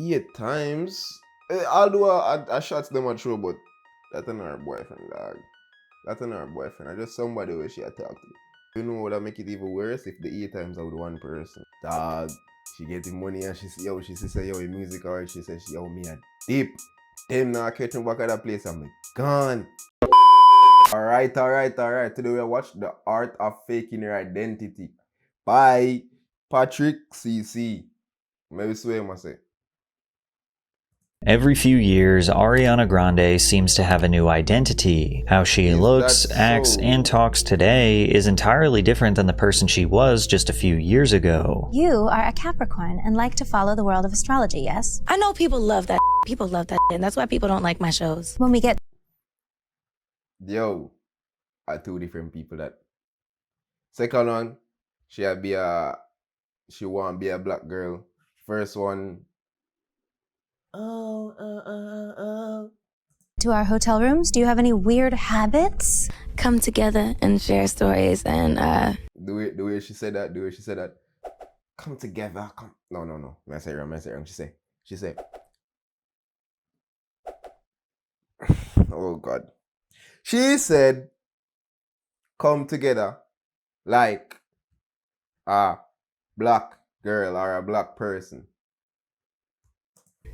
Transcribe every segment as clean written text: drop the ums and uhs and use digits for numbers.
8 times. Although I shots them a true, but that's not her boyfriend, dog. That's not her boyfriend. I just somebody where she had talked to. You know what would make it even worse if the 8 times are with one person. Dog, she getting money and she say yo in music or she says yo me a deep. Him now catching back at that place, I'm like gone. Alright. Today we watch The Art of Faking Your Identity by Patrick CC. Maybe swear I say. Every few years, Ariana Grande seems to have a new identity. How she looks, acts, and talks today is entirely different than the person she was just a few years ago. You are a Capricorn and like to follow the world of astrology, yes? I know people love that. People love that, and that's why people don't like my shows. When we get... Yo, are two different people that. Second one, she want to be a black girl. First one, to our hotel rooms, do you have any weird habits? Come together and share stories and the way she said that. Come together, come. No. I say wrong. She said. Oh God. She said, come together like a black girl or a black person.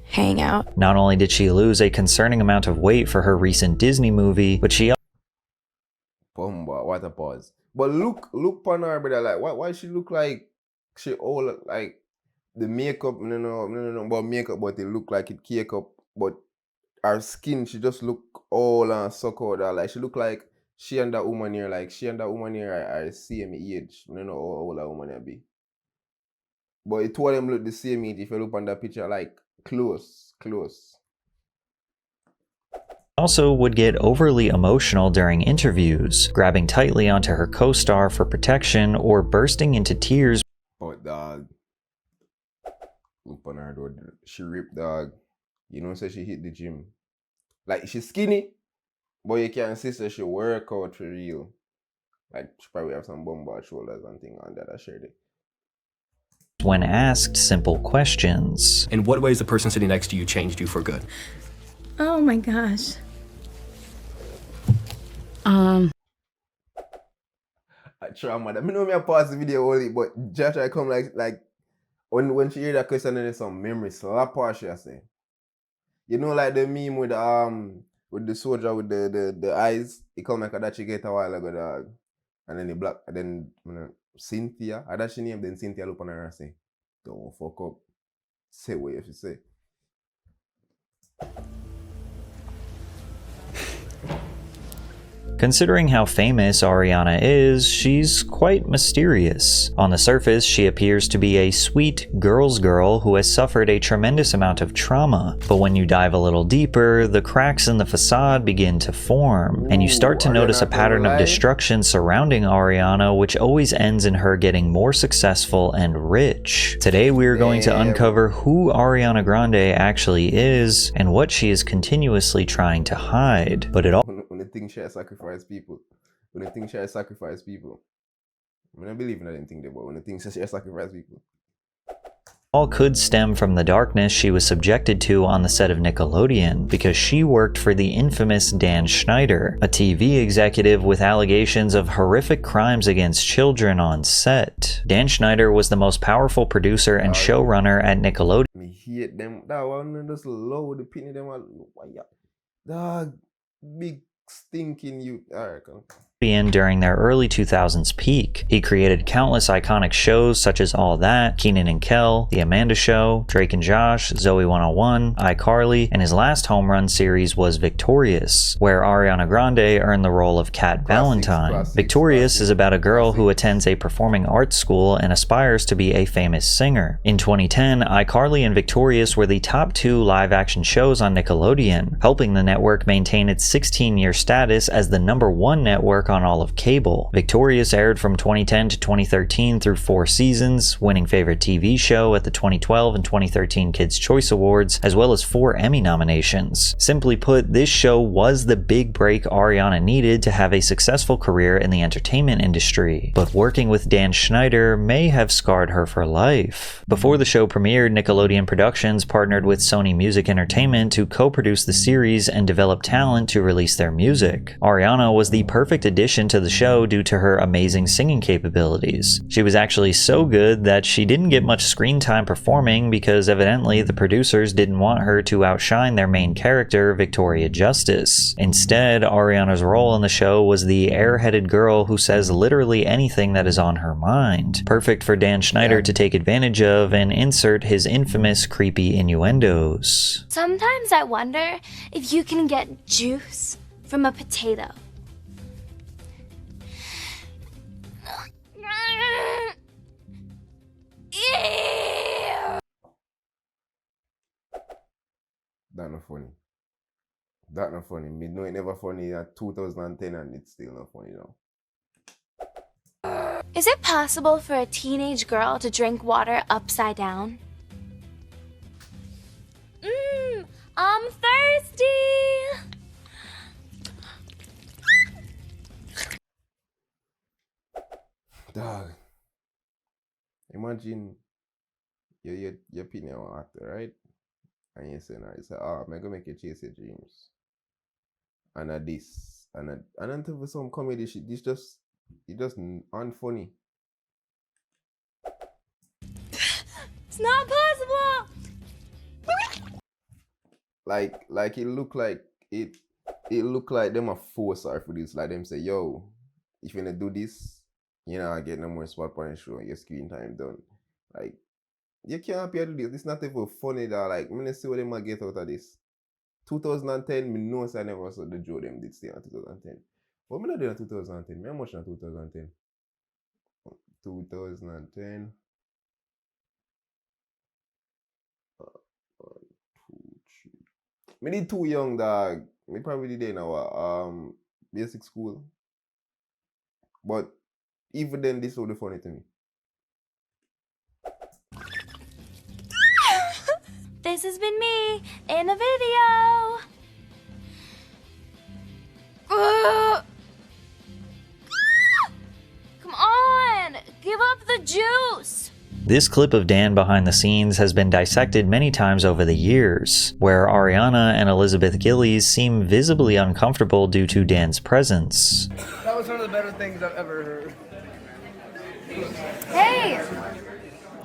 hang out. Not only did she lose a concerning amount of weight for her recent Disney movie, but she What a pause. But look on her, brother. Like, why she look like she all like the makeup? No about makeup, but it look like it cake up. But her skin, she just look all and suck out there. Like she look like she and that woman here. Like she and that woman here are same age. I don't know how old that woman here be. But it two of them look the same age if you look on that picture, like close. also would get overly emotional during interviews, grabbing tightly onto her co-star for protection or bursting into tears. But dog, look on her though, she ripped, dog. You know, so she hit the gym. Like she's skinny, but you can see so she work out for real. Like she probably have some bombard shoulders and thing on that. I shared it. When asked simple questions. In what ways the person sitting next to you changed you for good? Oh my gosh. I trauma. I know me I pause the video only, but just I come like when she hear that question and there's some memory slap her, she say. You know, like the meme with the soldier with the eyes. It come like that she get a while ago, dog. And then the black, and then Cynthia. I that she named then Cynthia look on her and say, "Don't fuck up." Say what you have to say. Considering how famous Ariana is, she's quite mysterious. On the surface, she appears to be a sweet girl's girl who has suffered a tremendous amount of trauma. But when you dive a little deeper, the cracks in the facade begin to form, and you start to notice a pattern of destruction surrounding Ariana, which always ends in her getting more successful and rich. Today we are going to uncover who Ariana Grande actually is, and what she is continuously trying to hide. But it all When they think she has sacrificed people. I mean, I believe in that thing there, but when they think she has sacrificed people. all could stem from the darkness she was subjected to on the set of Nickelodeon, because she worked for the infamous Dan Schneider, a TV executive with allegations of horrific crimes against children on set. Dan Schneider was the most powerful producer and showrunner at Nickelodeon. Me hate them. That one just low the pin them. Dog, big stinking you. Alright, come. During their early 2000s peak. He created countless iconic shows such as All That, Kenan and Kel, The Amanda Show, Drake and Josh, Zoe 101, iCarly, and his last home run series was Victorious, where Ariana Grande earned the role of Kat Valentine. Victorious is about a girl who attends a performing arts school and aspires to be a famous singer. In 2010, iCarly and Victorious were the top 2 live-action shows on Nickelodeon, helping the network maintain its 16-year status as the #1 network on all of cable. Victorious aired from 2010 to 2013 through 4 seasons, winning Favorite TV Show at the 2012 and 2013 Kids' Choice Awards, as well as 4 Emmy nominations. Simply put, this show was the big break Ariana needed to have a successful career in the entertainment industry. But working with Dan Schneider may have scarred her for life. Before the show premiered, Nickelodeon Productions partnered with Sony Music Entertainment to co-produce the series and develop talent to release their music. Ariana was the perfect addition to the show due to her amazing singing capabilities. She was actually so good that she didn't get much screen time performing because evidently the producers didn't want her to outshine their main character, Victoria Justice. Instead, Ariana's role in the show was the airheaded girl who says literally anything that is on her mind. Perfect for Dan Schneider to take advantage of and insert his infamous creepy innuendos. Sometimes I wonder if you can get juice from a potato. That not funny. That not funny. Me know it never funny at 2010 and it's still not funny now. Is it possible for a teenage girl to drink water upside down? I'm thirsty! Dog. Imagine you're picking an actor, right? And you say, I'm gonna make you chase your dreams. And this. And until for some comedy shit, it's just unfunny. It's not possible! Like it look like them a force her for this. Like them say, yo, if you gonna do this, you know, I get no more spot on the show, your screen time done. Like, you can't pay to do this. It's not even funny that like I'm gonna see what they might get out of this. 2010, me know I never saw the Joe them did stay in 2010. What me not doing in 2010? Me how much in 2010? 2010. 1, 2, 3. Me did too young, dog. Me probably did in our basic school. But even then, this was the funny to me. This has been me in a video. Come on, give up the juice. This clip of Dan behind the scenes has been dissected many times over the years, where Ariana and Elizabeth Gillies seem visibly uncomfortable due to Dan's presence. That was one of the better things I've ever heard. Hey!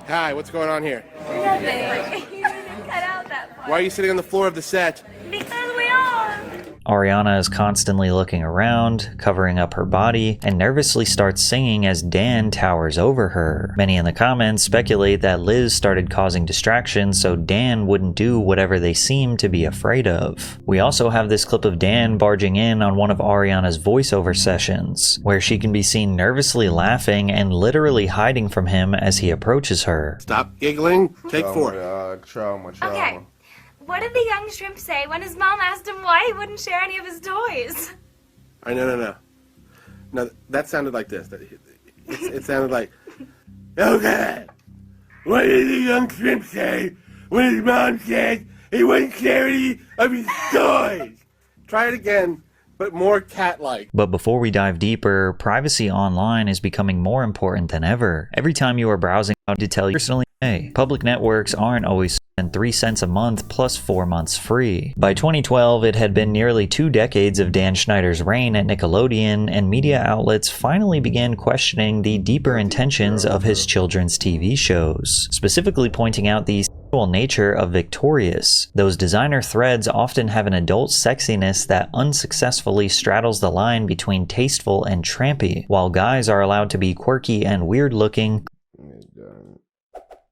Hi, what's going on here? Nothing. You didn't cut out that part. Why are you sitting on the floor of the set? Because we are. Ariana is constantly looking around, covering up her body, and nervously starts singing as Dan towers over her. Many in the comments speculate that Liz started causing distractions so Dan wouldn't do whatever they seem to be afraid of. We also have this clip of Dan barging in on one of Ariana's voiceover sessions, where she can be seen nervously laughing and literally hiding from him as he approaches her. Stop giggling. Take 4. Dog, trauma. Okay. What did the young shrimp say when his mom asked him why he wouldn't share any of his toys? All right, no. No, that sounded like this. It sounded like, okay, what did the young shrimp say when his mom said he wouldn't share any of his toys? Try it again, but more cat-like. But before we dive deeper, privacy online is becoming more important than ever. Every time you are browsing, I need to tell you personally, hey, public networks aren't always and 3 cents a month plus 4 months free. By 2012, it had been nearly 2 decades of Dan Schneider's reign at Nickelodeon, and media outlets finally began questioning the deeper intentions of his children's TV shows, specifically pointing out the sexual nature of Victorious. Those designer threads often have an adult sexiness that unsuccessfully straddles the line between tasteful and trampy, while guys are allowed to be quirky and weird looking.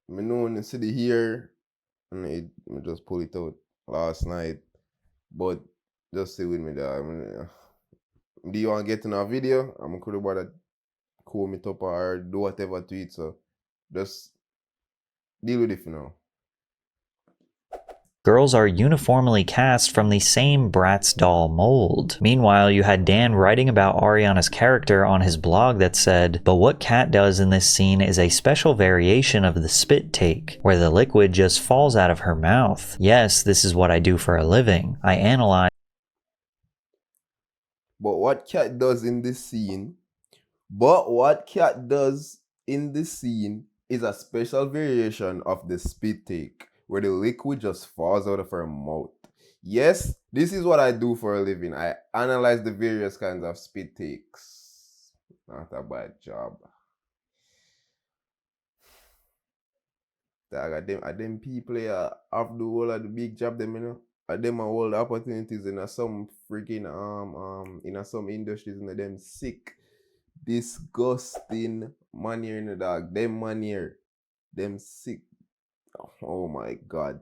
Me know in the city here, I just pull it out last night, but just stay with me there. Do you want to get in a video? I'm cool about that. Call me up or do whatever to it, so just deal with it for now. Girls are uniformly cast from the same Bratz doll mold. Meanwhile, you had Dan writing about Ariana's character on his blog that said, "But what Kat does in this scene is a special variation of the spit take, where the liquid just falls out of her mouth. Yes, this is what I do for a living. I analyze." But what Kat does in this scene is a special variation of the spit take, where the liquid just falls out of her mouth. Yes, this is what I do for a living. I analyze the various kinds of spit takes. Not a bad job. Them people here have the whole of the big job them, you know. Them are all the opportunities in some freaking in some industries and them sick, disgusting money in the dog. Them money here. Them sick. Oh my god.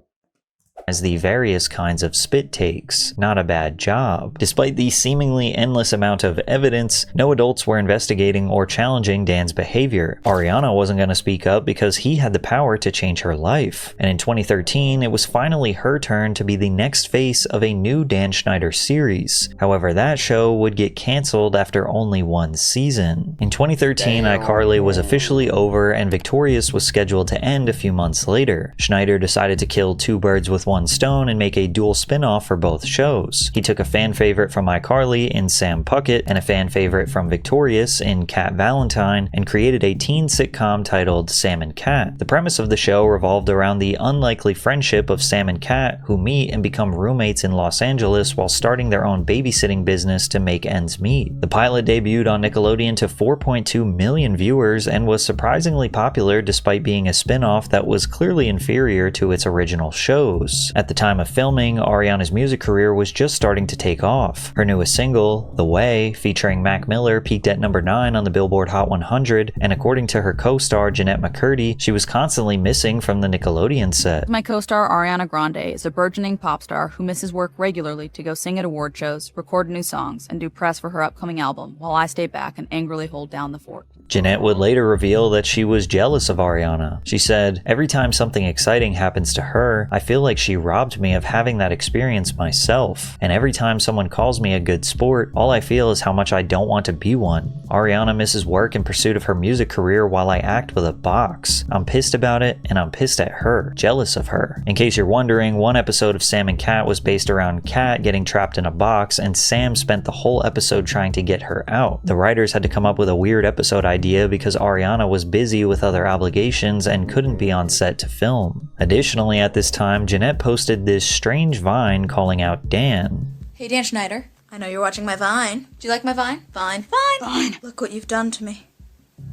As the various kinds of spit takes. Not a bad job. Despite the seemingly endless amount of evidence, no adults were investigating or challenging Dan's behavior. Ariana wasn't going to speak up because he had the power to change her life. And in 2013, it was finally her turn to be the next face of a new Dan Schneider series. However, that show would get cancelled after only one season. In 2013, iCarly was officially over and Victorious was scheduled to end a few months later. Schneider decided to kill two birds with one stone and make a dual spin-off for both shows. He took a fan favorite from iCarly in Sam Puckett and a fan favorite from Victorious in Kat Valentine and created a teen sitcom titled Sam and Kat. The premise of the show revolved around the unlikely friendship of Sam and Kat, who meet and become roommates in Los Angeles while starting their own babysitting business to make ends meet. The pilot debuted on Nickelodeon to 4.2 million viewers and was surprisingly popular despite being a spin-off that was clearly inferior to its original shows. At the time of filming, Ariana's music career was just starting to take off. Her newest single, The Way, featuring Mac Miller, peaked at number 9 on the Billboard Hot 100, and according to her co-star Jeanette McCurdy, she was constantly missing from the Nickelodeon set. My co-star Ariana Grande is a burgeoning pop star who misses work regularly to go sing at award shows, record new songs, and do press for her upcoming album, while I stay back and angrily hold down the fort. Jeanette would later reveal that she was jealous of Ariana. She said, "Every time something exciting happens to her, I feel like she robbed me of having that experience myself. And every time someone calls me a good sport, all I feel is how much I don't want to be one. Ariana misses work in pursuit of her music career while I act with a box. I'm pissed about it, and I'm pissed at her, jealous of her." In case you're wondering, one episode of Sam and Kat was based around Kat getting trapped in a box, and Sam spent the whole episode trying to get her out. The writers had to come up with a weird episode idea because Ariana was busy with other obligations and couldn't be on set to film. Additionally, at this time, Jeanette posted this strange Vine calling out Dan. "Hey, Dan Schneider. I know you're watching my Vine. Do you like my Vine? Fine. Look what you've done to me."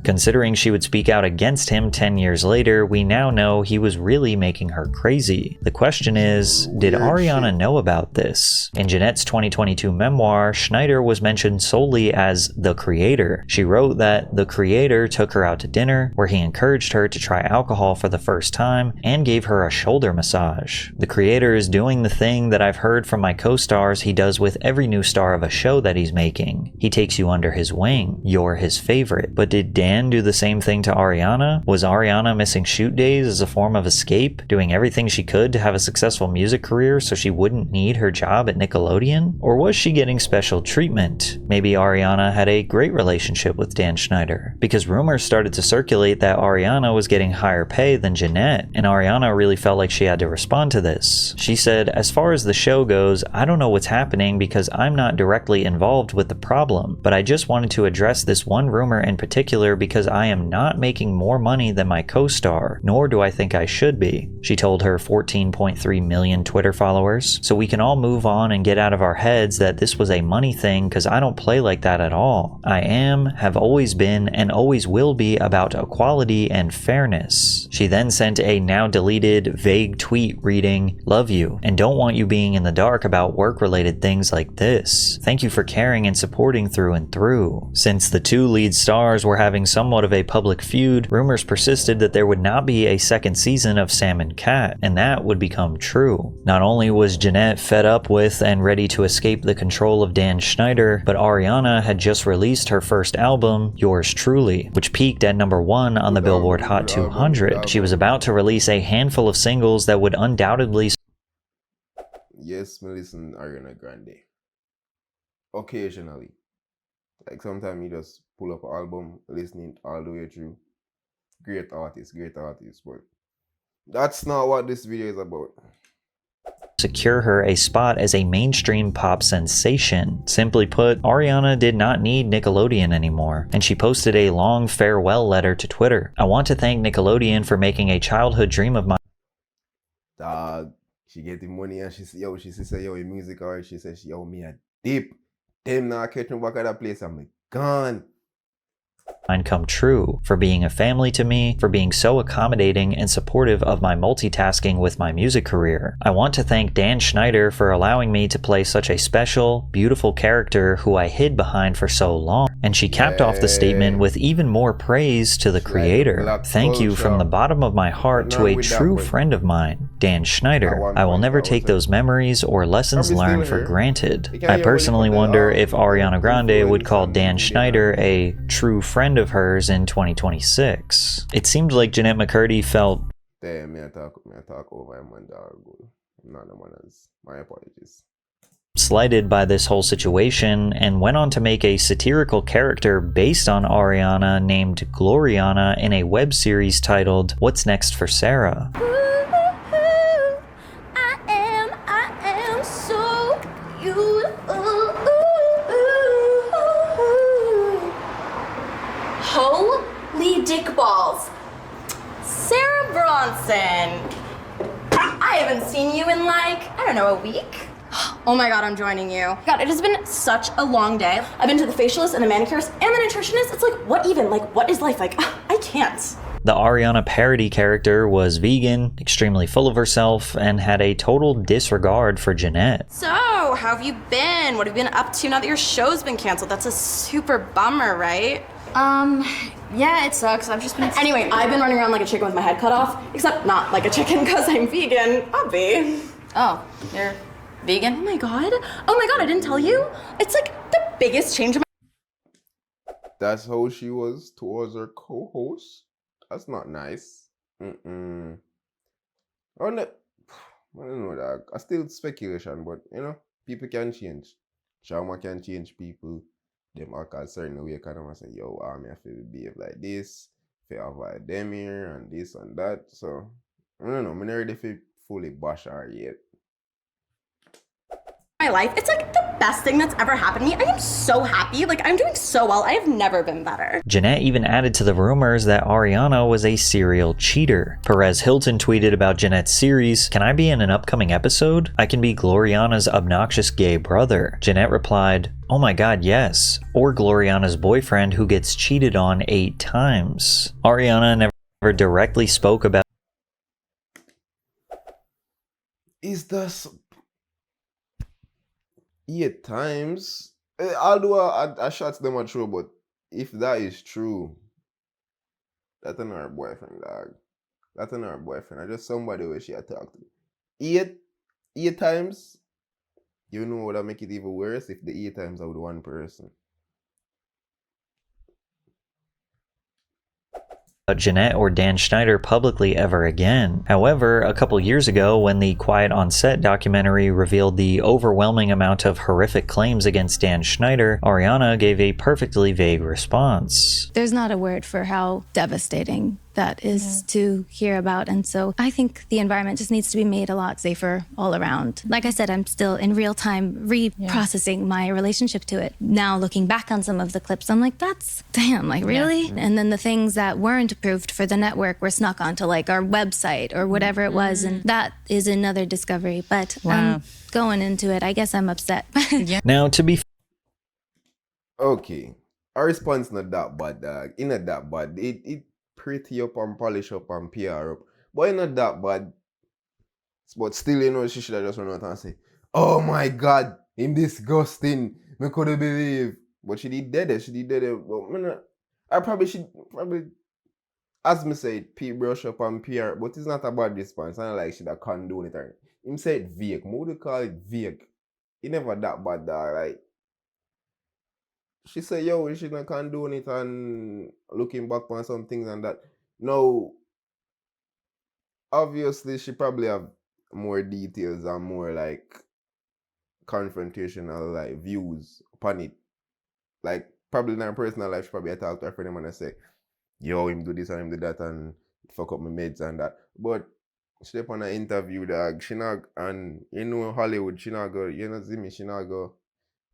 Considering she would speak out against him 10 years later, we now know he was really making her crazy. The question is, did Ariana know about this? In Jeanette's 2022 memoir, Schneider was mentioned solely as the creator. She wrote that the creator took her out to dinner, where he encouraged her to try alcohol for the first time and gave her a shoulder massage. The creator is doing the thing that I've heard from my co-stars he does with every new star of a show that he's making. He takes you under his wing. You're his favorite. But did Dan do the same thing to Ariana? Was Ariana missing shoot days as a form of escape, doing everything she could to have a successful music career so she wouldn't need her job at Nickelodeon? Or was she getting special treatment? Maybe Ariana had a great relationship with Dan Schneider, because rumors started to circulate that Ariana was getting higher pay than Jeanette, and Ariana really felt like she had to respond to this. She said, "As far as the show goes, I don't know what's happening because I'm not directly involved with the problem, but I just wanted to address this one rumor in particular because I am not making more money than my co-star, nor do I think I should be," she told her 14.3 million Twitter followers. "So we can all move on and get out of our heads that this was a money thing, because I don't play like that at all. I have always been, and always will be about equality and fairness." She then sent a now deleted vague tweet reading, "Love you, and don't want you being in the dark about work-related things like this. Thank you for caring and supporting through and through." Since the two lead stars were having somewhat of a public feud, rumors persisted that there would not be a second season of Sam and Kat, and that would become true. Not only was Jeanette fed up with and ready to escape the control of Dan Schneider, but Ariana had just released her first album, Yours Truly, which peaked at number 1 on the Billboard Hot 200. She was about to release a handful of singles that would undoubtedly yes, me listen Ariana Grande. Occasionally. Like sometimes you just pull up an album, listening all the way through. Great artist, but that's not what this video is about. Secure her a spot as a mainstream pop sensation. Simply put, Ariana did not need Nickelodeon anymore, and she posted a long farewell letter to Twitter. I want to thank Nickelodeon for making a childhood dream of mine. Dog, she get the money and she say, yo, your music art. She says, yo, me a deep. Them now catch me back at that place. I'm like, gone. Come true, for being a family to me, for being so accommodating and supportive of my multitasking with my music career. I want to thank Dan Schneider for allowing me to play such a special, beautiful character who I hid behind for so long. And she capped off the statement with even more praise to the creator. Thank you from the bottom of my heart to a true friend of mine, Dan Schneider. I will never take those memories or lessons learned for granted. I personally wonder if Ariana Grande would call Dan Schneider a true friend of hers in 2026. It seemed like Jeanette McCurdy felt... Damn, me I talk over him and dog. Not the manners. My apologies. Slighted by this whole situation and went on to make a satirical character based on Ariana named Gloriana in a web series titled What's Next for Sarah. I am so beautiful. Holy dick balls. Sarah Bronson. I haven't seen you in like, I don't know, a week? Oh my god, I'm joining you. God, it has been such a long day. I've been to the facialist and the manicurist and the nutritionist. It's like, what even? Like, what is life like? I can't. The Ariana parody character was vegan, extremely full of herself, and had a total disregard for Jeanette. So, how have you been? What have you been up to now that your show's been canceled? That's a super bummer, right? Yeah, it sucks. I've just been... Anyway, I've been running around like a chicken with my head cut off, except not like a chicken because I'm vegan, obvi. Oh, you're vegan? Oh my god, I didn't tell you. It's like the biggest change in my... That's how she was towards her co-host? That's not nice. Oh, no. I don't know that. I still speculation, but you know, people can change. Trauma can change people. Them act a certain way, kind of say, yo, I have to behave like this, if I avoid them here and this and that. So I don't know, I'm not ready to fully bash her yet. My life, it's like the best thing that's ever happened to me. I am so happy. Like, I'm doing so well. I have never been better. Jeanette even added to the rumors that Ariana was a serial cheater. Perez Hilton tweeted about Jeanette's series, "Can I be in an upcoming episode? I can be Gloriana's obnoxious gay brother." Jeanette replied, "Oh my god, yes. Or Gloriana's boyfriend who gets cheated on 8 times. Ariana never directly spoke about... Is this 8 times? Although I shot them are true, but if that is true, that's another boyfriend, dog. That's another boyfriend. Or just somebody where she had talked to. 8 times? You know what would make it even worse if the 8 times are with one person. Jeanette or Dan Schneider publicly ever again. However, a couple years ago, when the Quiet on Set documentary revealed the overwhelming amount of horrific claims against Dan Schneider, Ariana gave a perfectly vague response. There's not a word for how devastating that is to hear about. And so I think the environment just needs to be made a lot safer all around. Like I said, I'm still in real time reprocessing my relationship to it. Now looking back on some of the clips, I'm like, that's damn, like really? And then the things that weren't approved for the network were snuck onto like our website or whatever it was. And that is another discovery. But going into it, I guess I'm upset. Now, to be okay, our response not that bad, dog. It not that bad. It pretty up and polish up and PR up. But it not that bad. But still, you know, she should have just run out and say, "Oh my god, him disgusting. Me couldn't believe." But she did dead it. But I probably should, as me said, brush up and PR. But it's not a bad response. It's not like she da condone it. Or him said vague. What would you call it vague? It never that bad, dog. Like, she said, yo, we shouldn't condone it and looking back on some things and that. No, obviously she probably have more details and more like confrontational like views upon it. Like probably in her personal life, she probably talk to her friend and I say, yo, him do this and him do that and fuck up my meds and that. But she up on an interview, dog, she not, and you know Hollywood, she not go, you know see me, she not go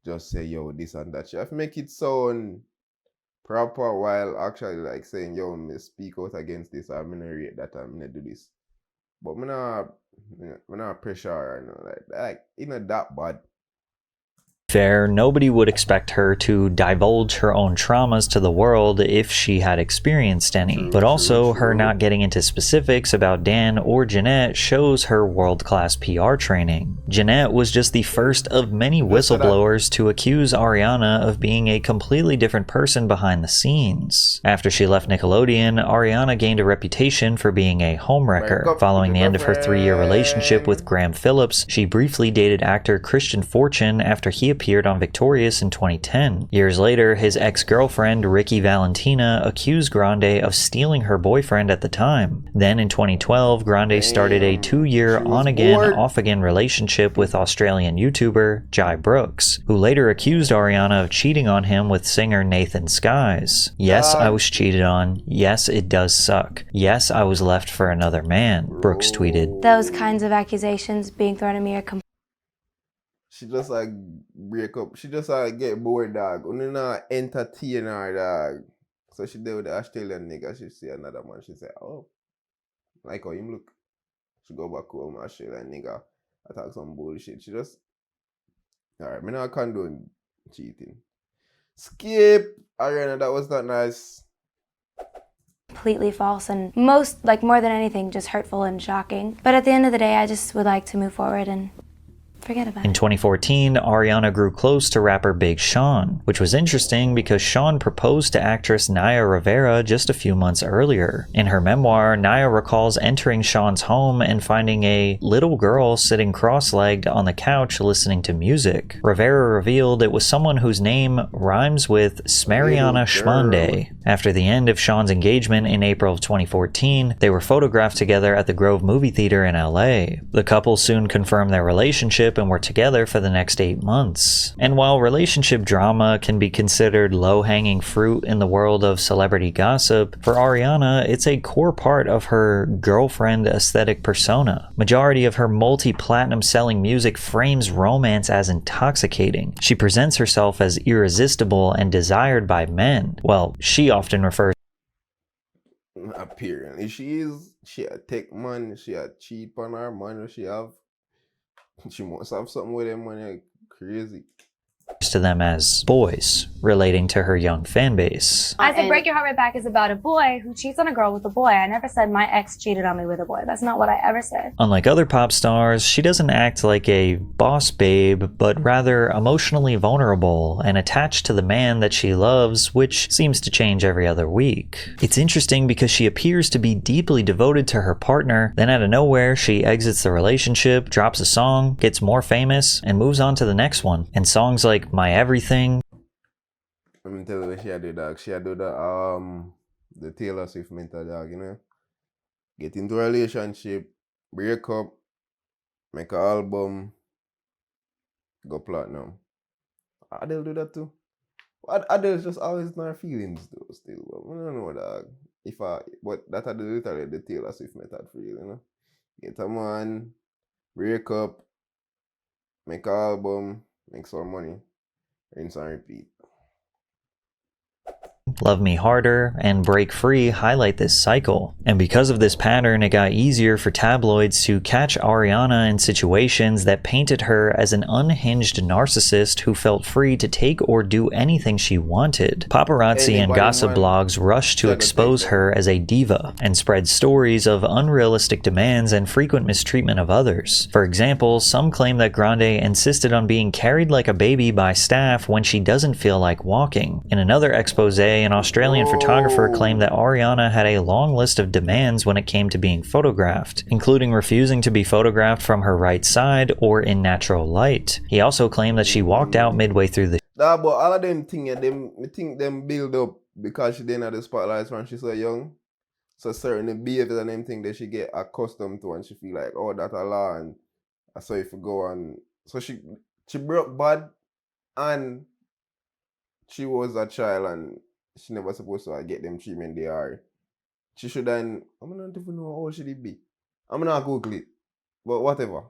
just say, yo, this and that. She have to make it sound proper while actually like saying, yo, me speak out against this, I'm gonna rate that, I'm gonna do this. But me not pressure her, you know, like it not that bad. Fair, nobody would expect her to divulge her own traumas to the world if she had experienced any. But also, her not getting into specifics about Dan or Jeanette shows her world-class PR training. Jeanette was just the first of many whistleblowers to accuse Ariana of being a completely different person behind the scenes. After she left Nickelodeon, Ariana gained a reputation for being a homewrecker. Following the end of her 3-year relationship with Graham Phillips, she briefly dated actor Christian Fortune after he appeared on Victorious in 2010. Years later, his ex-girlfriend Ricky Valentina accused Grande of stealing her boyfriend at the time. Then in 2012, Grande started a 2-year on-again, off-again relationship with Australian YouTuber Jai Brooks, who later accused Ariana of cheating on him with singer Nathan Skies. Yes, I was cheated on. Yes, it does suck. Yes, I was left for another man, Brooks tweeted. Those kinds of accusations being thrown at me are She just like break up. She just like get bored, dog. Only not entertain her, dog. So she deal with the Australian nigga. She see another man. She say, oh, like how him look. She go back home, Australian nigga. I talk some bullshit. She just, alright, me not condone cheating. Skip. Ariana, that was not nice. completely false and more than anything, just hurtful and shocking. But at the end of the day, I just would like to move forward and forget about it. In 2014, Ariana grew close to rapper Big Sean, which was interesting because Sean proposed to actress Naya Rivera just a few months earlier. In her memoir, Naya recalls entering Sean's home and finding a little girl sitting cross-legged on the couch listening to music. Rivera revealed it was someone whose name rhymes with Smariana Schmande. After the end of Sean's engagement in April of 2014, they were photographed together at the Grove movie theater in LA. The couple soon confirmed their relationship and were together for the next 8 months. And while relationship drama can be considered low-hanging fruit in the world of celebrity gossip, for Ariana, it's a core part of her girlfriend aesthetic persona. Majority of her multi-platinum selling music frames romance as intoxicating. She presents herself as irresistible and desired by men. Well, she often refers Appearing. If she a take man, she a cheat on her man, she must have something with them money crazy. to them as boys, relating to her young fan base. I said Break Your Heart Right Back is about a boy who cheats on a girl with a boy. I never said my ex cheated on me with a boy. That's not what I ever said. Unlike other pop stars, she doesn't act like a boss babe, but rather emotionally vulnerable and attached to the man that she loves, which seems to change every other week. It's interesting because she appears to be deeply devoted to her partner, then out of nowhere she exits the relationship, drops a song, gets more famous, and moves on to the next one. And songs like My Everything. I'm gonna tell you what she had do, dog. She had do the Taylor Swift mental, dog, you know? Get into a relationship, break up, make an album, go platinum. Adele do that too. Adele's just always in her feelings though, still. But I don't know, dog. But that are literally the Taylor Swift method for you, you know? Get a man, break up, make an album, make some money, rinse and repeat. Love Me Harder and Break Free highlight this cycle. And because of this pattern, it got easier for tabloids to catch Ariana in situations that painted her as an unhinged narcissist who felt free to take or do anything she wanted. Paparazzi and gossip blogs rushed to expose her as a diva and spread stories of unrealistic demands and frequent mistreatment of others. For example, some claim that Grande insisted on being carried like a baby by staff when she doesn't feel like walking. In another expose, an Australian photographer claimed that Ariana had a long list of demands when it came to being photographed, including refusing to be photographed from her right side or in natural light. He also claimed that she walked out midway through the Nah, but all of them things, I think them build up because she didn't have the spotlights when she's so young. So certain behaviors and them things that she get accustomed to and she feel like, oh, that's a law and I saw if you go on. So she She broke bad and she was a child and she never supposed to get them treatment they are. She shouldn't, I don't even know how old should it be. I'm not Google it, but whatever.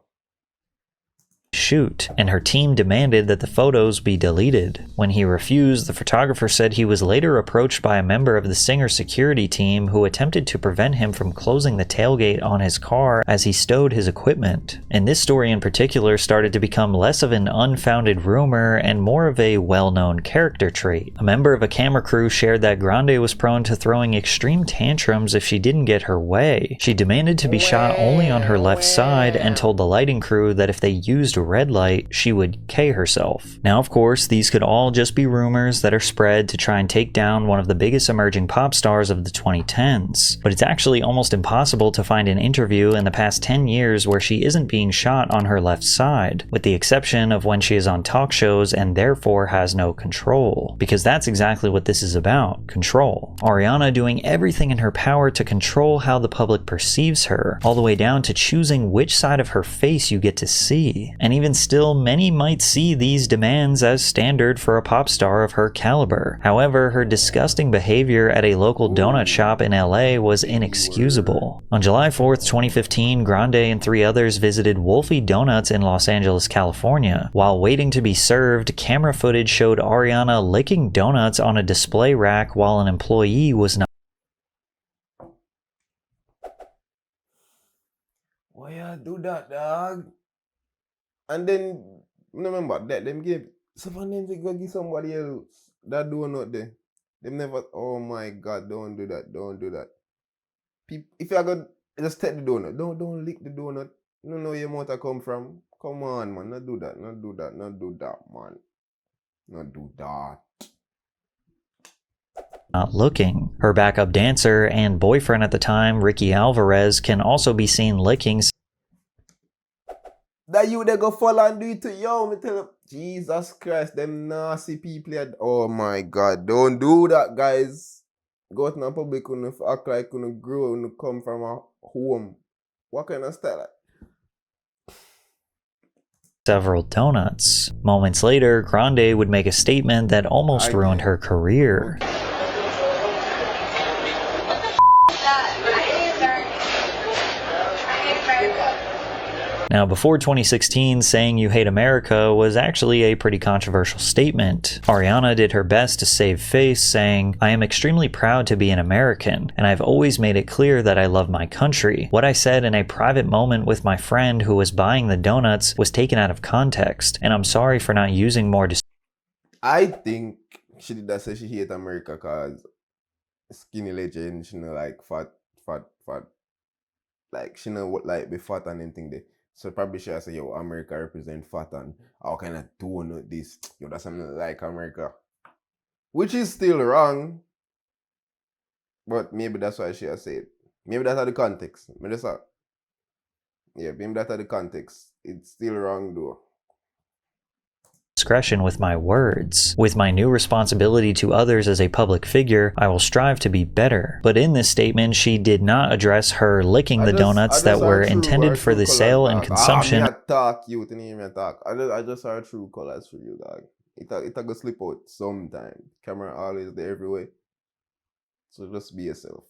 Shoot, and her team demanded that the photos be deleted. When he refused, the photographer said he was later approached by a member of the singer's security team who attempted to prevent him from closing the tailgate on his car as he stowed his equipment. And this story in particular started to become less of an unfounded rumor and more of a well-known character trait. A member of a camera crew shared that Grande was prone to throwing extreme tantrums if she didn't get her way. She demanded to be shot only on her left side and told the lighting crew that if they used a red light, she would K herself. Now, of course, these could all just be rumors that are spread to try and take down one of the biggest emerging pop stars of the 2010s. But it's actually almost impossible to find an interview in the past 10 years where she isn't being shot on her left side, with the exception of when she is on talk shows and therefore has no control. Because that's exactly what this is about, control. Ariana doing everything in her power to control how the public perceives her, all the way down to choosing which side of her face you get to see. And even still, many might see these demands as standard for a pop star of her caliber. However, her disgusting behavior at a local donut shop in LA was inexcusable. On July 4th, 2015, Grande and 3 others visited Wolfie Donuts in Los Angeles, California. While waiting to be served, camera footage showed Ariana licking donuts on a display rack while an employee was not. Why you do that, dog? And then, remember, that them give, some of them they go give somebody else that donut there. Them never, oh my God, don't do that, don't do that. If you're going to just take the donut, don't lick the donut. You don't know where your motor come from. Come on, man, not do that, not do that, not do that, man. Not do that. Not looking. Her backup dancer and boyfriend at the time, Ricky Alvarez, can also be seen licking. That you they go follow and do it to you, me tell you. Jesus Christ, them nasty people. Oh my God, don't do that, guys. Go out in the public and act like you grow and come from a home. What kind of style? Several donuts. Moments later, Grande would make a statement that almost ruined her career. Now, before 2016, saying you hate America was actually a pretty controversial statement. Ariana did her best to save face, saying, "I am extremely proud to be an American, and I've always made it clear that I love my country. What I said in a private moment with my friend who was buying the donuts was taken out of context, and I'm sorry for not using more." I think she did that say she hate America because skinny legend, she know like fat. Like she know what like be fat and anything there. So probably she say, yo, America represent fat and how can I donut this? Yo, that's something like America. Which is still wrong. But maybe that's why she has said. Maybe that's the context. Maybe that's how. Yeah, maybe that's the context. It's still wrong though. Discretion with my words. With my new responsibility to others as a public figure, I will strive to be better. But in this statement, she did not address her licking the donuts that were intended for the sale and consumption. I just saw true colors for you, dog. It go slip out sometime. Camera always there everywhere. So just be yourself.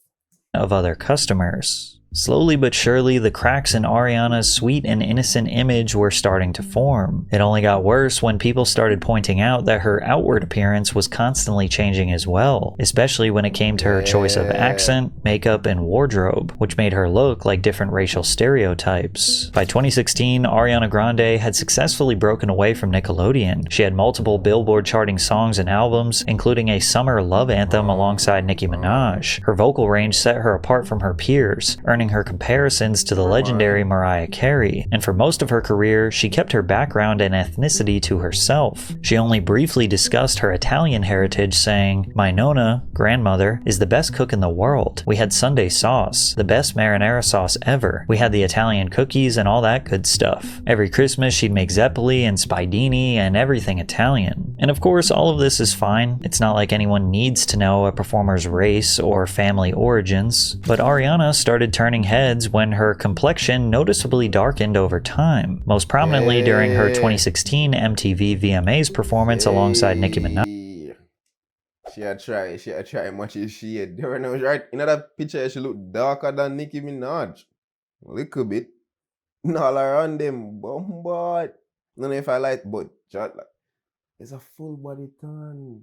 Of other customers. Slowly but surely, the cracks in Ariana's sweet and innocent image were starting to form. It only got worse when people started pointing out that her outward appearance was constantly changing as well, especially when it came to her choice of accent, makeup, and wardrobe, which made her look like different racial stereotypes. By 2016, Ariana Grande had successfully broken away from Nickelodeon. She had multiple Billboard charting songs and albums, including a summer love anthem alongside Nicki Minaj. Her vocal range set her apart from her peers, earning her comparisons to the legendary Mariah Carey, and for most of her career, she kept her background and ethnicity to herself. She only briefly discussed her Italian heritage, saying, "My nonna, grandmother, is the best cook in the world. We had Sunday sauce, the best marinara sauce ever. We had the Italian cookies and all that good stuff. Every Christmas she'd make zeppoli and spiedini and everything Italian." And of course, all of this is fine. It's not like anyone needs to know a performer's race or family origins, but Ariana started turning turning heads when her complexion noticeably darkened over time, most prominently during her 2016 MTV VMAs performance alongside Nicki Minaj. She had try much as she had. There were no right in that picture. She looked darker than Nicki Minaj, a little bit. No, all around them, but no, know if I like, but just like it's a full body tan.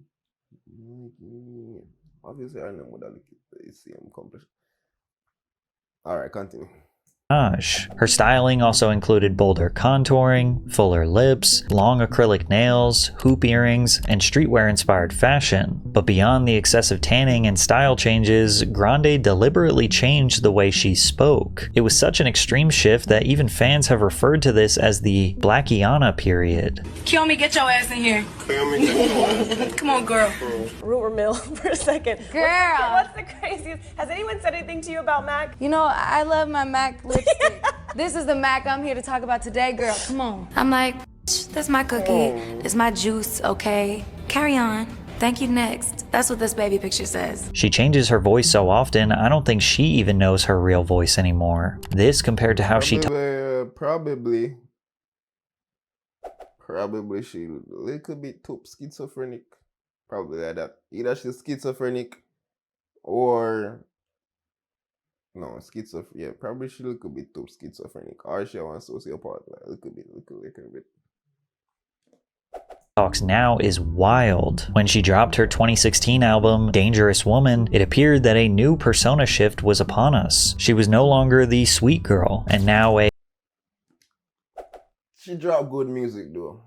Obviously, I know what I look at the same complexion. All right, continue. Her styling also included bolder contouring, fuller lips, long acrylic nails, hoop earrings, and streetwear-inspired fashion. But beyond the excessive tanning and style changes, Grande deliberately changed the way she spoke. It was such an extreme shift that even fans have referred to this as the Blackiana period. Kill me, get your ass in here. Come on, girl. Rumor mill for a second. Girl. What's the craziest? Has anyone said anything to you about Mac? You know, I love my Mac lipstick. This is the Mac I'm here to talk about today, girl. Come on. I'm like, that's my cookie. That's my juice, okay? Carry on. Thank you, next. That's what this baby picture says. She changes her voice so often, I don't think she even knows her real voice anymore. This compared to how Probably she a little bit too schizophrenic. Probably like that. Either she's schizophrenic or no, yeah, probably she look a bit too schizophrenic. Or she wants sociopath, like a little bit. Talks now is wild. When she dropped her 2016 album, Dangerous Woman, it appeared that a new persona shift was upon us. She was no longer the sweet girl, and now She dropped good music though.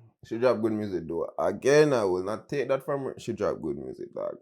Again, I will not take that from her. She dropped good music, dog.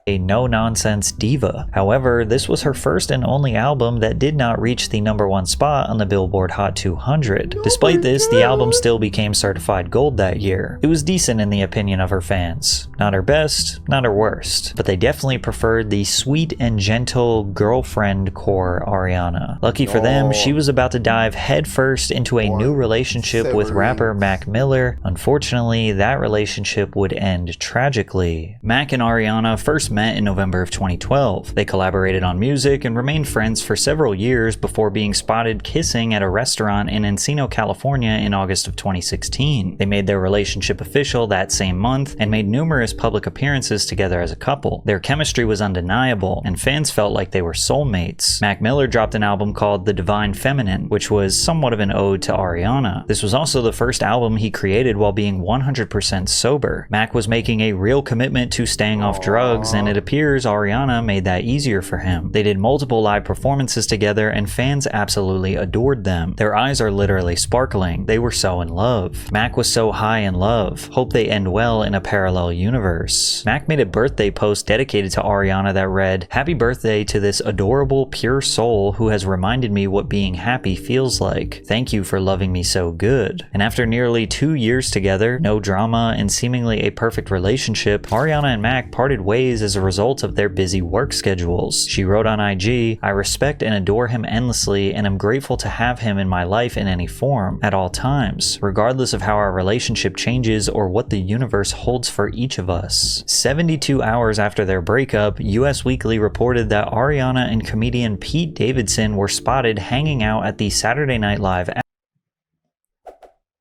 a no-nonsense diva. However, this was her first and only album that did not reach the #1 spot on the Billboard Hot 200. Despite this, the album still became certified gold that year. It was decent in the opinion of her fans. Not her best, not her worst, but they definitely preferred the sweet and gentle girlfriend core Ariana. Lucky for them, she was about to dive headfirst into a new relationship with rapper Mac Miller. Unfortunately, that relationship would end tragically. Mac and Ariana first met in November of 2012. They collaborated on music and remained friends for several years before being spotted kissing at a restaurant in Encino, California in August of 2016. They made their relationship official that same month and made numerous public appearances together as a couple. Their chemistry was undeniable, and fans felt like they were soulmates. Mac Miller dropped an album called The Divine Feminine, which was somewhat of an ode to Ariana. This was also the first album he created while being 100% sober. Mac was making a real commitment to staying off drugs, and it appears Ariana made that easier for him. They did multiple live performances together, and fans absolutely adored them. Their eyes are literally sparkling. They were so in love. Mac was so high in love. Hope they end well in a parallel universe. Mac made a birthday post dedicated to Ariana that read, "Happy birthday to this adorable, pure soul who has reminded me what being happy feels like. Thank you for loving me so good." And after nearly 2 years together, no drama, and seemingly a perfect relationship, Ariana and Mac parted ways as a result of their busy work schedules. She wrote on IG, "I respect and adore him endlessly and am grateful to have him in my life in any form, at all times, regardless of how our relationship changes or what the universe holds for each of us." 72 hours after their breakup, US Weekly reported that Ariana and comedian Pete Davidson were spotted hanging out at the Saturday Night Live.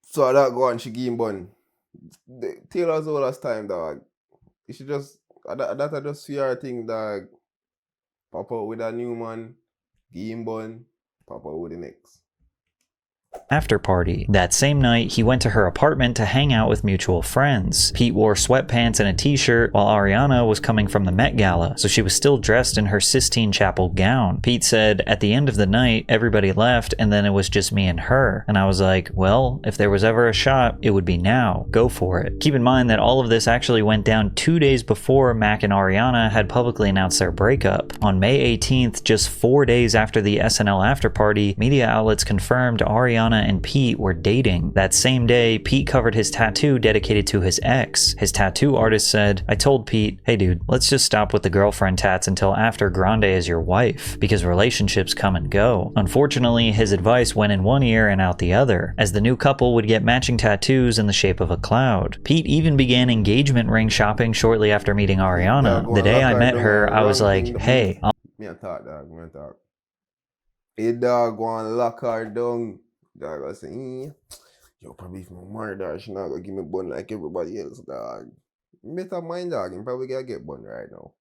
So that go on, she give him bun. Taylor's all last time, dog. You should just that I just fear thing, dog. Pop out with a new man, give him bun, pop out with the next. After party. That same night, he went to her apartment to hang out with mutual friends. Pete wore sweatpants and a t-shirt, while Ariana was coming from the Met Gala, so she was still dressed in her Sistine Chapel gown. Pete said, "At the end of the night, everybody left, and then it was just me and her." And I was like, well, if there was ever a shot, it would be now. Go for it. Keep in mind that all of this actually went down 2 days before Mac and Ariana had publicly announced their breakup. On May 18th, just 4 days after the SNL afterparty, media outlets confirmed Ariana and Pete were dating. That same day, Pete covered his tattoo dedicated to his ex. His tattoo artist said, "I told Pete, hey dude, let's just stop with the girlfriend tats until after Grande is your wife, because relationships come and go." Unfortunately, his advice went in one ear and out the other, as the new couple would get matching tattoos in the shape of a cloud. Pete even began engagement ring shopping shortly after meeting Ariana. The day I met her, I was like, hey, Me and talk, dog. A dog want lock her down. Dog was saying, yo, probably if my murder, she not gonna give me bun like everybody else, dog. Better mind, dog. You probably gotta get bun right now.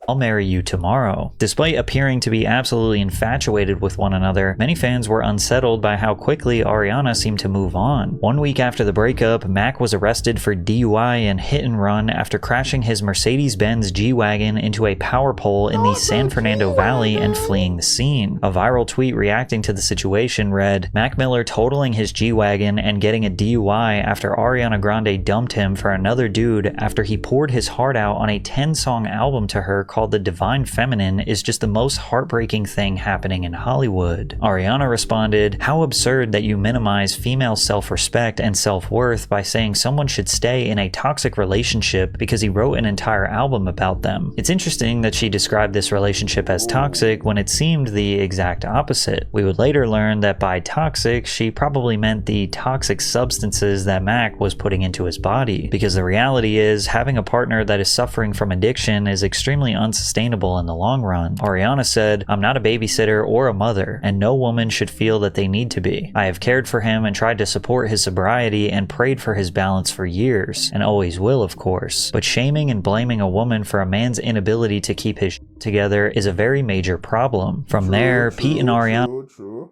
I'll marry you tomorrow. Despite appearing to be absolutely infatuated with one another, many fans were unsettled by how quickly Ariana seemed to move on. 1 week after the breakup, Mac was arrested for DUI and hit and run after crashing his Mercedes-Benz G-Wagon into a power pole in the San Fernando Valley and fleeing the scene. A viral tweet reacting to the situation read, Mac Miller totaling his G-Wagon and getting a DUI after Ariana Grande dumped him for another dude after he poured his heart out on a 10-song album to her called The Divine Feminine is just the most heartbreaking thing happening in Hollywood. Ariana responded, how absurd that you minimize female self-respect and self-worth by saying someone should stay in a toxic relationship because he wrote an entire album about them. It's interesting that she described this relationship as toxic when it seemed the exact opposite. We would later learn that by toxic, she probably meant the toxic substances that Mac was putting into his body, because the reality is having a partner that is suffering from addiction is extremely unsustainable in the long run. Ariana said, I'm not a babysitter or a mother, and no woman should feel that they need to be. I have cared for him and tried to support his sobriety and prayed for his balance for years, and always will, of course. But shaming and blaming a woman for a man's inability to keep his shit together is a very major problem. From there, Pete and Ariana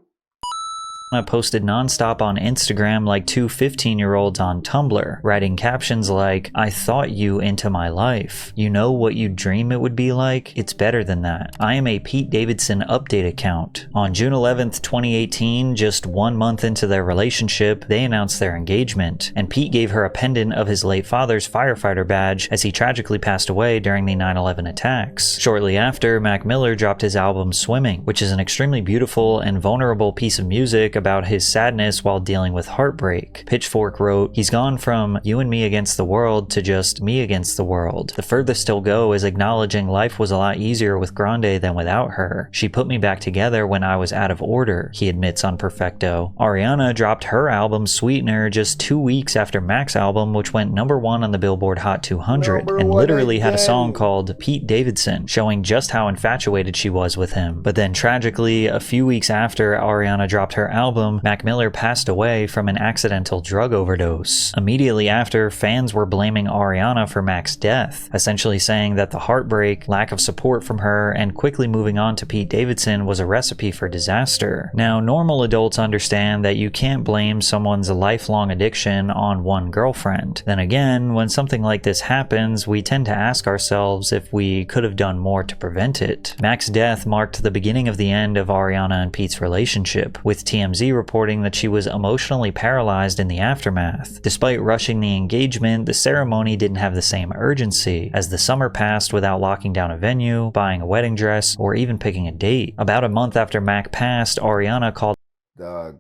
posted nonstop on Instagram like two 15-year-olds on Tumblr, writing captions like, I thought you into my life. You know what you'd dream it would be like? It's better than that. I am a Pete Davidson update account. On June 11th, 2018, just 1 month into their relationship, they announced their engagement, and Pete gave her a pendant of his late father's firefighter badge as he tragically passed away during the 9/11 attacks. Shortly after, Mac Miller dropped his album Swimming, which is an extremely beautiful and vulnerable piece of music about his sadness while dealing with heartbreak. Pitchfork wrote, he's gone from you and me against the world to just me against the world. The furthest he'll go is acknowledging life was a lot easier with Grande than without her. She put me back together when I was out of order, he admits on Perfecto. Ariana dropped her album Sweetener just 2 weeks after Mac's album, which went #1 on the Billboard Hot 200, and literally had a song called Pete Davidson, showing just how infatuated she was with him. But then tragically, a few weeks after Ariana dropped her album, Mac Miller passed away from an accidental drug overdose. Immediately after, fans were blaming Ariana for Mac's death, essentially saying that the heartbreak, lack of support from her, and quickly moving on to Pete Davidson was a recipe for disaster. Now, normal adults understand that you can't blame someone's lifelong addiction on one girlfriend. Then again, when something like this happens, we tend to ask ourselves if we could have done more to prevent it. Mac's death marked the beginning of the end of Ariana and Pete's relationship, with TMZ reporting that she was emotionally paralyzed in the aftermath. Despite rushing the engagement, the ceremony didn't have the same urgency, as the summer passed without locking down a venue, buying a wedding dress, or even picking a date. About a month after Mac passed, Ariana called Dog,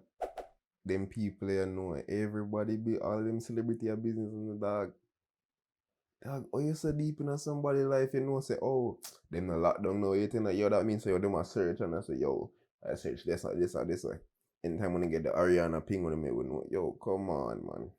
them people you know, everybody be all them celebrity a business in the dog. Dog, oh, you so deep in somebody's life, you know, say, oh, them no lock down now, you think that, yo, that means so you do my search, and I say, yo, I search this or this or this way. Anytime when I get the Ariana ping on me, with no, yo, come on, man.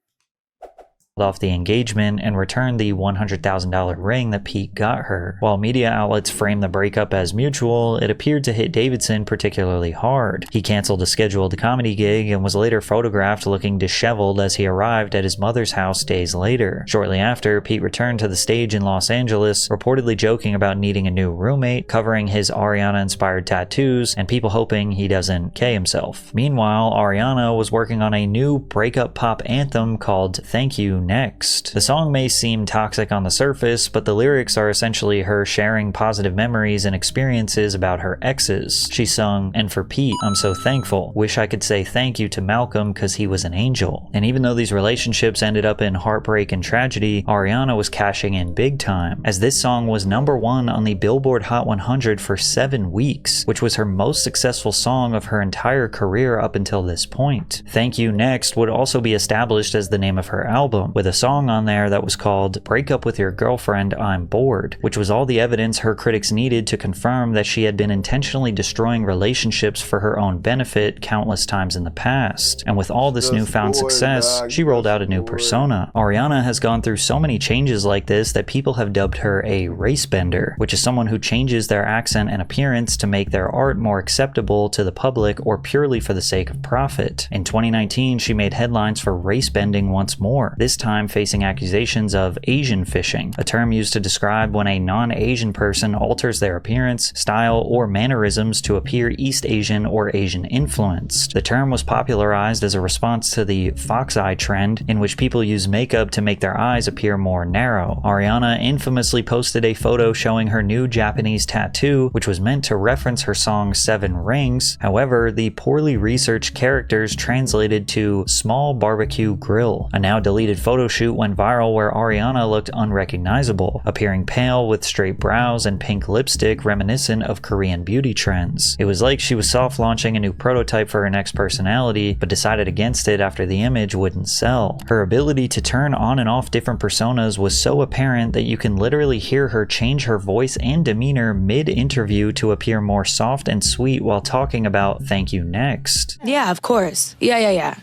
Off the engagement and returned the $100,000 ring that Pete got her. While media outlets framed the breakup as mutual, it appeared to hit Davidson particularly hard. He canceled a scheduled comedy gig and was later photographed looking disheveled as he arrived at his mother's house days later. Shortly after, Pete returned to the stage in Los Angeles, reportedly joking about needing a new roommate, covering his Ariana-inspired tattoos, and people hoping he doesn't K himself. Meanwhile, Ariana was working on a new breakup pop anthem called Thank You Next. The song may seem toxic on the surface, but the lyrics are essentially her sharing positive memories and experiences about her exes. She sung, and for Pete, I'm so thankful. Wish I could say thank you to Malcolm cause he was an angel. And even though these relationships ended up in heartbreak and tragedy, Ariana was cashing in big time, as this song was #1 on the Billboard Hot 100 for 7 weeks, which was her most successful song of her entire career up until this point. Thank You Next would also be established as the name of her album, with a song on there that was called Break Up With Your Girlfriend, I'm Bored, which was all the evidence her critics needed to confirm that she had been intentionally destroying relationships for her own benefit countless times in the past. And with all this newfound success, she rolled out a new persona. Ariana has gone through so many changes like this that people have dubbed her a race bender, which is someone who changes their accent and appearance to make their art more acceptable to the public or purely for the sake of profit. In 2019, she made headlines for race bending once more, this time facing accusations of Asian fishing, a term used to describe when a non-Asian person alters their appearance, style, or mannerisms to appear East Asian or Asian influenced. The term was popularized as a response to the fox eye trend, in which people use makeup to make their eyes appear more narrow. Ariana infamously posted a photo showing her new Japanese tattoo, which was meant to reference her song Seven Rings. However, the poorly researched characters translated to Small Barbecue Grill. A now deleted photo shoot went viral where Ariana looked unrecognizable, appearing pale with straight brows and pink lipstick reminiscent of Korean beauty trends. It was like she was soft launching a new prototype for her next personality, but decided against it after the image wouldn't sell. Her ability to turn on and off different personas was so apparent that you can literally hear her change her voice and demeanor mid-interview to appear more soft and sweet while talking about thank you next. Yeah, of course. Yeah.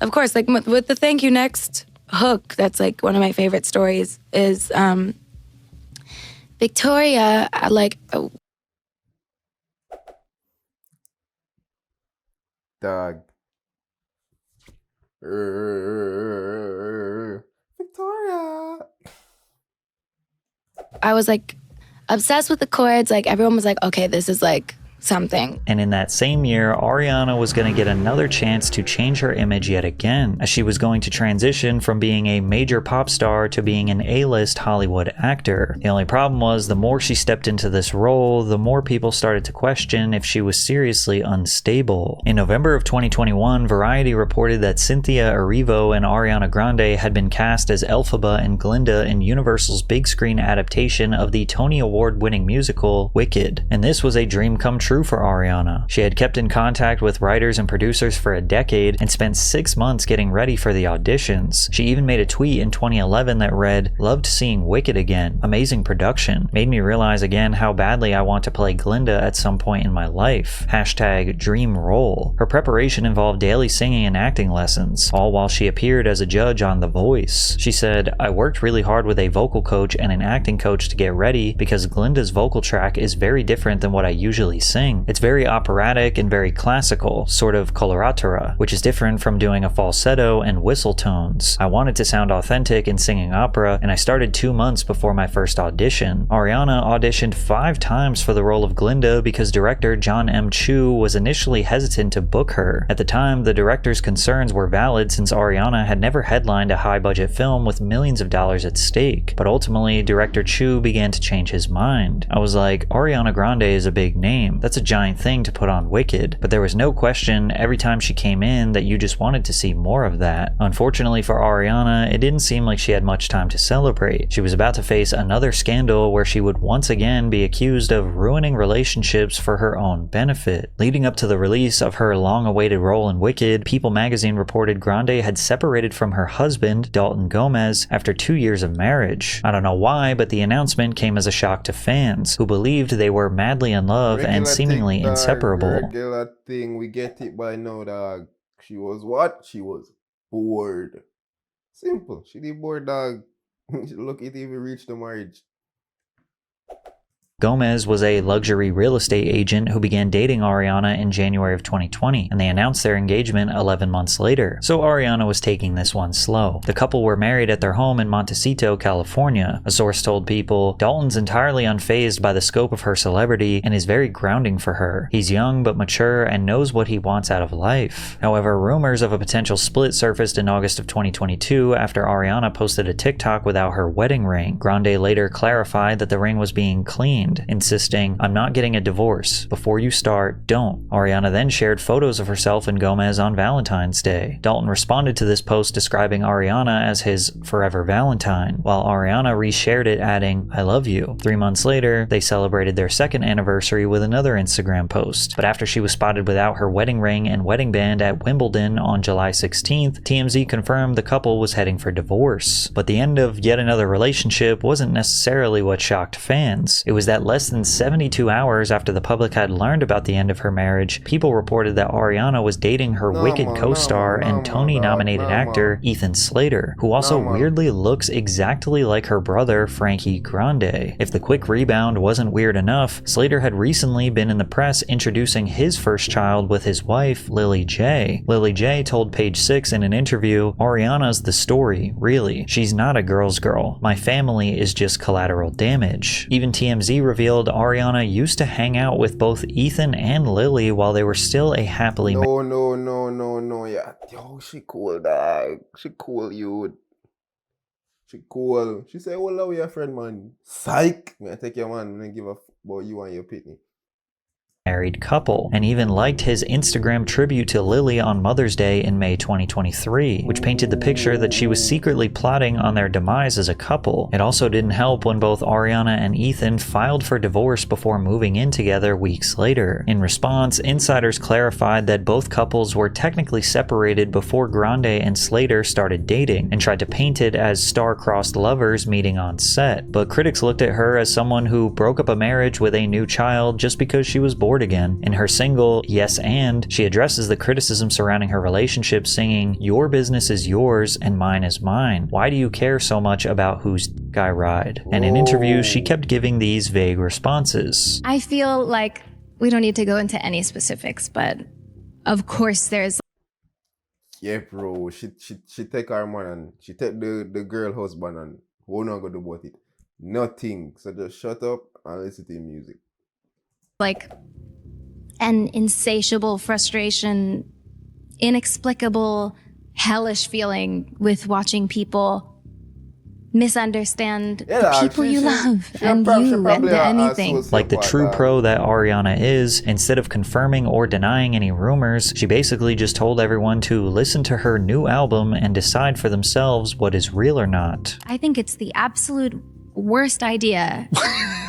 Of course, like with the thank you next hook, that's like one of my favorite stories is Victoria, Dog. Victoria. I was like obsessed with the chords. Like everyone was like, okay, this is like something. And in that same year, Ariana was going to get another chance to change her image yet again, as she was going to transition from being a major pop star to being an A-list Hollywood actor. The only problem was the more she stepped into this role, the more people started to question if she was seriously unstable. In November of 2021, Variety reported that Cynthia Erivo and Ariana Grande had been cast as Elphaba and Glinda in Universal's big screen adaptation of the Tony Award-winning musical Wicked. And this was a dream come true for Ariana. She had kept in contact with writers and producers for a decade and spent 6 months getting ready for the auditions. She even made a tweet in 2011 that read, "Loved seeing Wicked again. Amazing production. Made me realize again how badly I want to play Glinda at some point in my life. Hashtag dream role." Her preparation involved daily singing and acting lessons, all while she appeared as a judge on The Voice. She said, "I worked really hard with a vocal coach and an acting coach to get ready because Glinda's vocal track is very different than what I usually sing. It's very operatic and very classical, sort of coloratura, which is different from doing a falsetto and whistle tones. I wanted to sound authentic in singing opera, and I started 2 months before my first audition." Ariana auditioned 5 times for the role of Glinda because director John M. Chu was initially hesitant to book her. At the time, the director's concerns were valid since Ariana had never headlined a high-budget film with millions of dollars at stake, but ultimately, director Chu began to change his mind. I was like, Ariana Grande is a big name. That's a giant thing to put on Wicked, but there was no question every time she came in that you just wanted to see more of that. Unfortunately for Ariana, it didn't seem like she had much time to celebrate. She was about to face another scandal where she would once again be accused of ruining relationships for her own benefit. Leading up to the release of her long-awaited role in Wicked, People magazine reported Grande had separated from her husband, Dalton Gomez, after 2 years of marriage. I don't know why, but the announcement came as a shock to fans, who believed they were madly in love and seemingly inseparable. Regular thing, we get it by now, dog. She was what? She was bored. Simple. She did bored, dog. Look, it even reached the marriage. Gomez was a luxury real estate agent who began dating Ariana in January of 2020, and they announced their engagement 11 months later. So Ariana was taking this one slow. The couple were married at their home in Montecito, California. A source told People, "Dalton's entirely unfazed by the scope of her celebrity and is very grounding for her. He's young but mature and knows what he wants out of life." However, rumors of a potential split surfaced in August of 2022 after Ariana posted a TikTok without her wedding ring. Grande later clarified that the ring was being cleaned. intervened, insisting, "I'm not getting a divorce. Before you start, don't." Ariana then shared photos of herself and Gomez on Valentine's Day. Dalton responded to this post describing Ariana as his forever Valentine, while Ariana reshared it adding, "I love you." 3 months later, they celebrated their second anniversary with another Instagram post. But after she was spotted without her wedding ring and wedding band at Wimbledon on July 16th, TMZ confirmed the couple was heading for divorce. But the end of yet another relationship wasn't necessarily what shocked fans. It was that less than 72 hours after the public had learned about the end of her marriage, people reported that Ariana was dating her Wicked co-star and Tony-nominated actor Ethan Slater, who also weirdly looks exactly like her brother Frankie Grande. If the quick rebound wasn't weird enough, Slater had recently been in the press introducing his first child with his wife, Lily J. Lily J told Page Six in an interview, "Ariana's the story, really. She's not a girl's girl. My family is just collateral damage." Even TMZ revealed Ariana used to hang out with both Ethan and Lily while they were still a happily No, yeah. Yo, she cool, dog. She cool, you. She cool. She say, "Oh, love your friend, man." Psych. Me I take your man and give a about you and your pitney. married couple, and even liked his Instagram tribute to Lily on Mother's Day in May 2023, which painted the picture that she was secretly plotting on their demise as a couple. It also didn't help when both Ariana and Ethan filed for divorce before moving in together weeks later. In response, insiders clarified that both couples were technically separated before Grande and Slater started dating, and tried to paint it as star-crossed lovers meeting on set. But critics looked at her as someone who broke up a marriage with a new child just because she was bored again. In her single, Yes And, she addresses the criticism surrounding her relationship, singing, "Your business is yours and mine is mine. Why do you care so much about whose dick I ride?" And in interviews, she kept giving these vague responses. I feel like we don't need to go into any specifics, but of course there's... Yeah, bro. She take her man and she take the girl husband and what not gonna do about it? Nothing. So just shut up and listen to music. like an insatiable frustration, inexplicable, hellish feeling with watching people misunderstand the people you love and you and anything. Like the true pro that Ariana is, instead of confirming or denying any rumors, she basically just told everyone to listen to her new album and decide for themselves what is real or not. I think it's the absolute worst idea.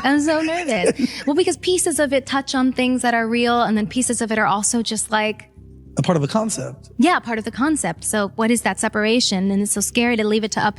I'm so nervous. Well, because pieces of it touch on things that are real, and then pieces of it are also just like a part of the concept. Yeah, part of the concept. So what is that separation? And it's so scary to leave it up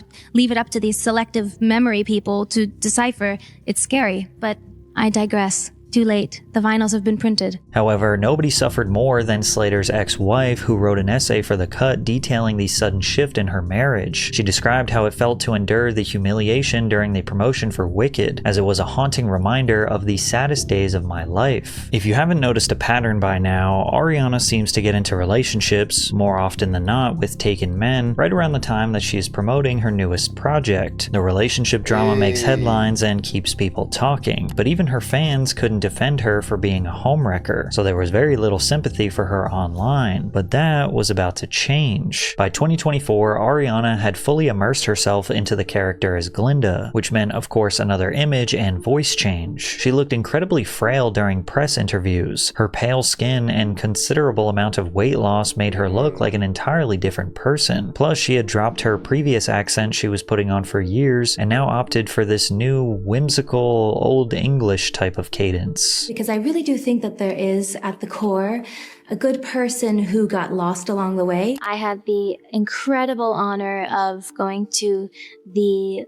to these selective memory people to decipher. It's scary, but I digress. Too late. The vinyls have been printed. However, nobody suffered more than Slater's ex-wife, who wrote an essay for The Cut detailing the sudden shift in her marriage. She described how it felt to endure the humiliation during the promotion for Wicked, as it was a haunting reminder of the saddest days of my life. If you haven't noticed a pattern by now, Ariana seems to get into relationships, more often than not, with taken men, right around the time that she is promoting her newest project. The relationship drama makes headlines and keeps people talking, but even her fans couldn't defend her for being a homewrecker, so there was very little sympathy for her online. But that was about to change. By 2024, Ariana had fully immersed herself into the character as Glinda, which meant, of course, another image and voice change. She looked incredibly frail during press interviews. Her pale skin and considerable amount of weight loss made her look like an entirely different person. Plus, she had dropped her previous accent she was putting on for years and now opted for this new, whimsical, Old English type of cadence. Because I really do think that there is, at the core, a good person who got lost along the way. I had the incredible honor of going to the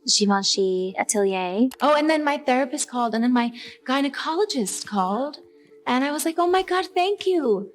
Givenchy atelier. Oh, and then my therapist called, and then my gynecologist called, and I was like, oh my God, thank you.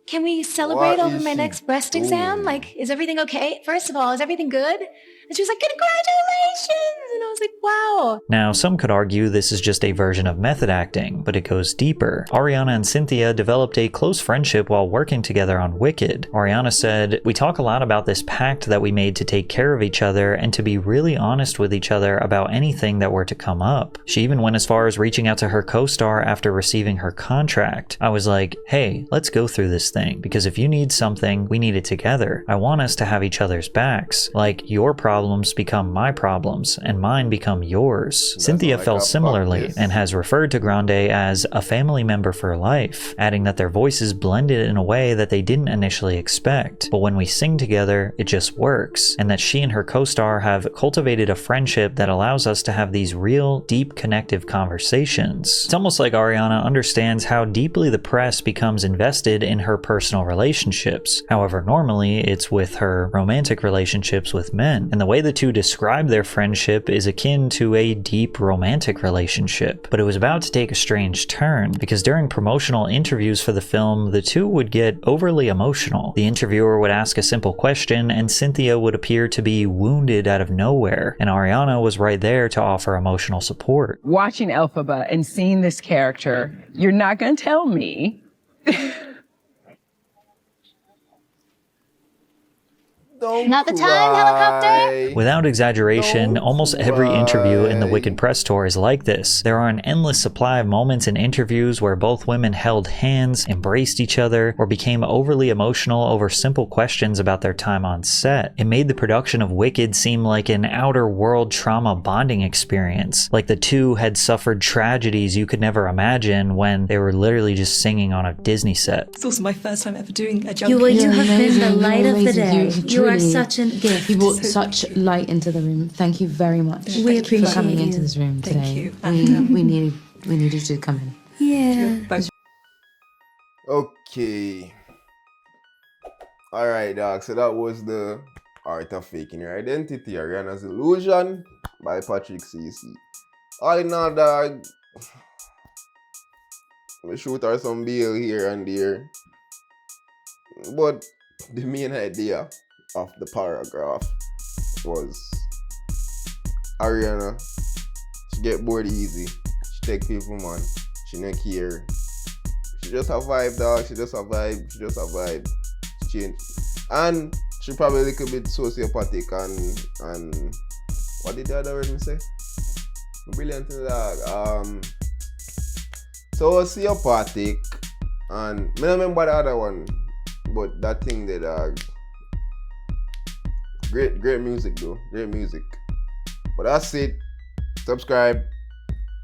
Can we celebrate over my next breast exam? Like, is everything okay? First of all, is everything good? And she was like, congratulations! And I was like, wow. Now, some could argue this is just a version of method acting, but it goes deeper. Ariana and Cynthia developed a close friendship while working together on Wicked. Ariana said, "We talk a lot about this pact that we made to take care of each other and to be really honest with each other about anything that were to come up." She even went as far as reaching out to her co-star after receiving her contract. "I was like, hey, let's go through this thing, because if you need something, we need it together. I want us to have each other's backs. Like, your problem problems become my problems, and mine become yours. Cynthia like felt a similarly podcast. and has referred to Grande as a family member for life, adding that their voices blended in a way that they didn't initially expect. But when we sing together, it just works, and that she and her co-star have cultivated a friendship that allows us to have these real, deep, connective conversations. It's almost like Ariana understands how deeply the press becomes invested in her personal relationships. However, normally it's with her romantic relationships with men, and the way the two describe their friendship is akin to a deep romantic relationship. But it was about to take a strange turn, because during promotional interviews for the film, the two would get overly emotional. The interviewer would ask a simple question, and Cynthia would appear to be wounded out of nowhere, and Ariana was right there to offer emotional support. Watching Elphaba and seeing this character, you're not going to tell me. Not the time, helicopter! Without exaggeration, almost every interview in the Wicked press tour is like this. There are an endless supply of moments in interviews where both women held hands, embraced each other, or became overly emotional over simple questions about their time on set. It made the production of Wicked seem like an outer world trauma bonding experience, like the two had suffered tragedies you could never imagine when they were literally just singing on a Disney set. It's also my first time ever doing a jump. You have been the light of the day. You are truly- such a gift. You brought such light into the room. Thank you very much. We for appreciate coming you. into this room today. Thank you. We needed you to come in. Yeah. Okay. Alright, dog. So that was the Art of Faking Your Identity, Ariana's Illusion by Patrick CC. All in all, dog, we shoot her some bail here and there. But the main idea of the paragraph was Ariana, she get bored easy. She take people, man. She not care. She just a vibe, dog. She just a vibe. She just a vibe. She change. And she probably a little bit sociopathic and what did the other word me say? Brilliant, dog. Sociopathic and I don't remember the other one, but that thing that dog. Great music though. Great music. But that's it. Subscribe.